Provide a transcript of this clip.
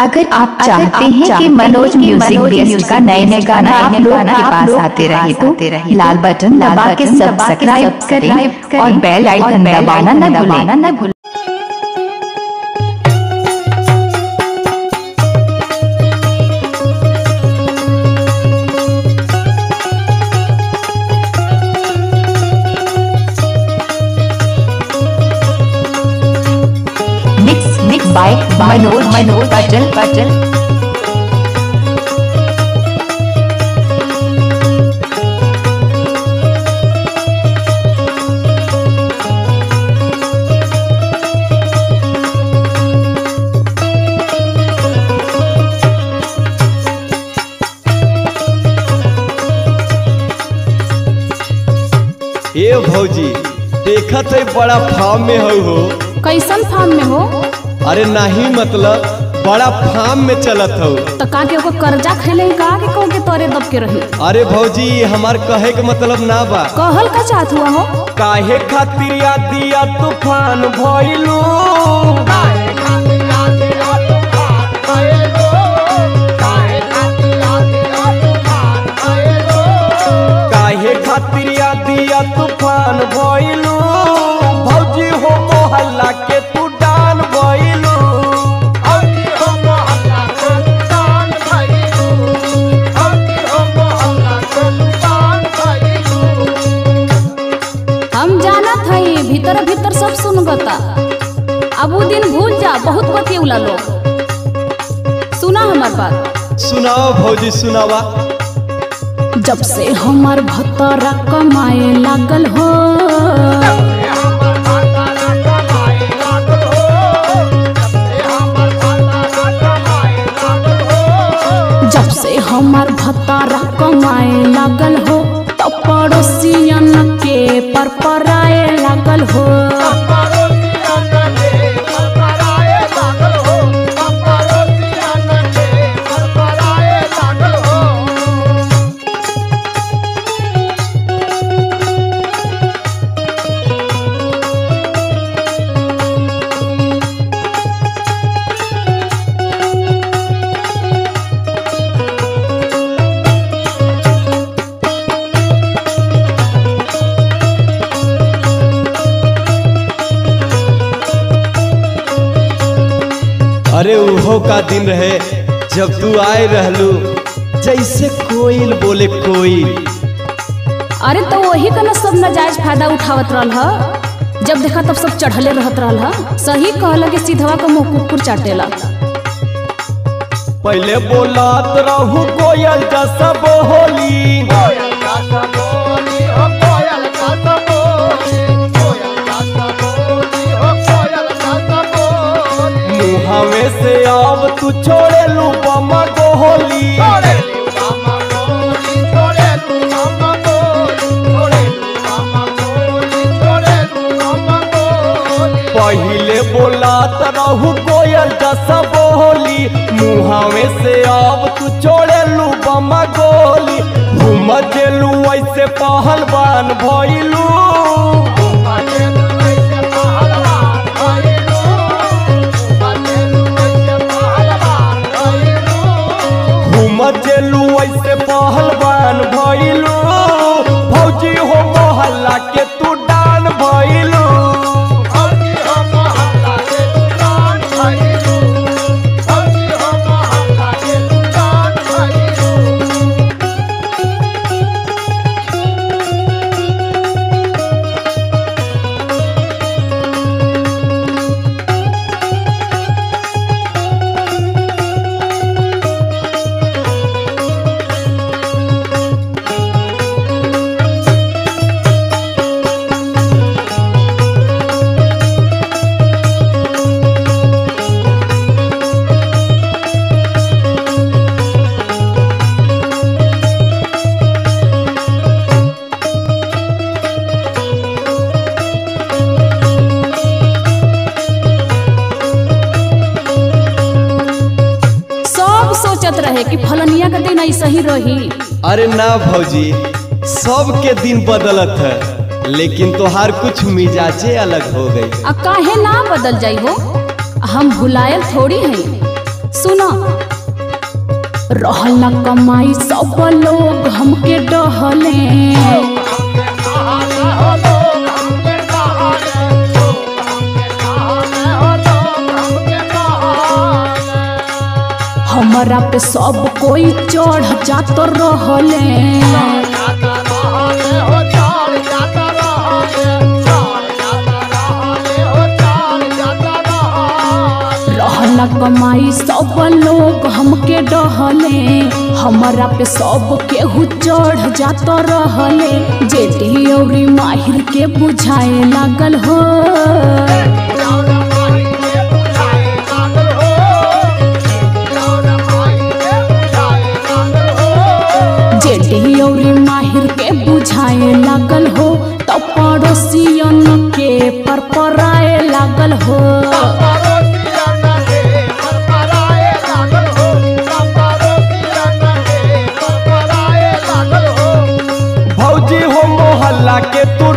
अगर आप चाहते हैं कि मनोज म्यूजिक बेस्ट का नए नए गाना आप लोग के पास आते रहे तो लाल बटन दबा के सब्सक्राइब करें और बेल आइकन दबाना न भूलें। Mix by Manoj Patel. ए भौजी देखत है बड़ा फार्म में हो। कैसन फार्म में हो? अरे नहीं मतलब बड़ा फार्म में चलत हो। तो का के ओकर कर्जा खेले का के कहो के तोरे दब के रही। अरे भौजी हमार कहे के मतलब ना बा। कहल का चाहत हुआ हो? काहे खातिर दिया तूफान भइलू, काहे खातिर दिया तूफान भइलू, भौजी हो मोहल्ला के तू डान भइलू। हम जानत हई भीतर भीतर सब सुनगता। अब वो दिन भूल जा, बहुत बतियौला लोग। सुना हमार बात। सुनाओ भौजी सुनावा। जब से हमार भतरा कमाए लागल हो, जब से हमार भतरा कमाए लागल हो तो पड़ोसियन के परपराए लागल हो। अरे उहो का दिन रहे जब तू आए रहलू जैसे कोयल बोले कोयल। अरे तो वही का न सब नाजायज फायदा उठावत रहल ह। जब देखा तब सब चढ़ले रहत रहल ह। सही कहला कि सीधवा का मुंह कुकुर चाटेला। पहले बोलात रहू कोयल जैसा बोली, मुहावे से अब तू छोड़े लू बमा गोली। पहले बोलात रहू कोयल जैसा बोली, मुहावे से अब तू छोड़े लू बमा गोली। घूम जेलू ऐसे पहलवान भइलू, मचलू ऐसे पहलवान भइलू, भौजी हो मोहल्ला के तू डान भइलू। रहे कि फलनिया का दिन ऐसा ही रही। अरे ना भौजी सबके दिन बदलत है, लेकिन तोहार कुछ मिजाजे अलग हो गई। काहे ना बदल जाई हो? हम भुलायल थोड़ी हैं। सुनो रहला कमाई सब लोग हमके डहले हमरा पे सब कोई चढ़ जात रहले रहला कमाई सब लोग हमके डहले हमरा पे सब केहू चढ़ जात रहले जेठी औरी माहिर के बुझाए लागल हो जेठी औरी माहिर के बुझाए लागल हो तो पड़ोसियन के परपराए लागल हो भौजी हो मोहल्ला के तू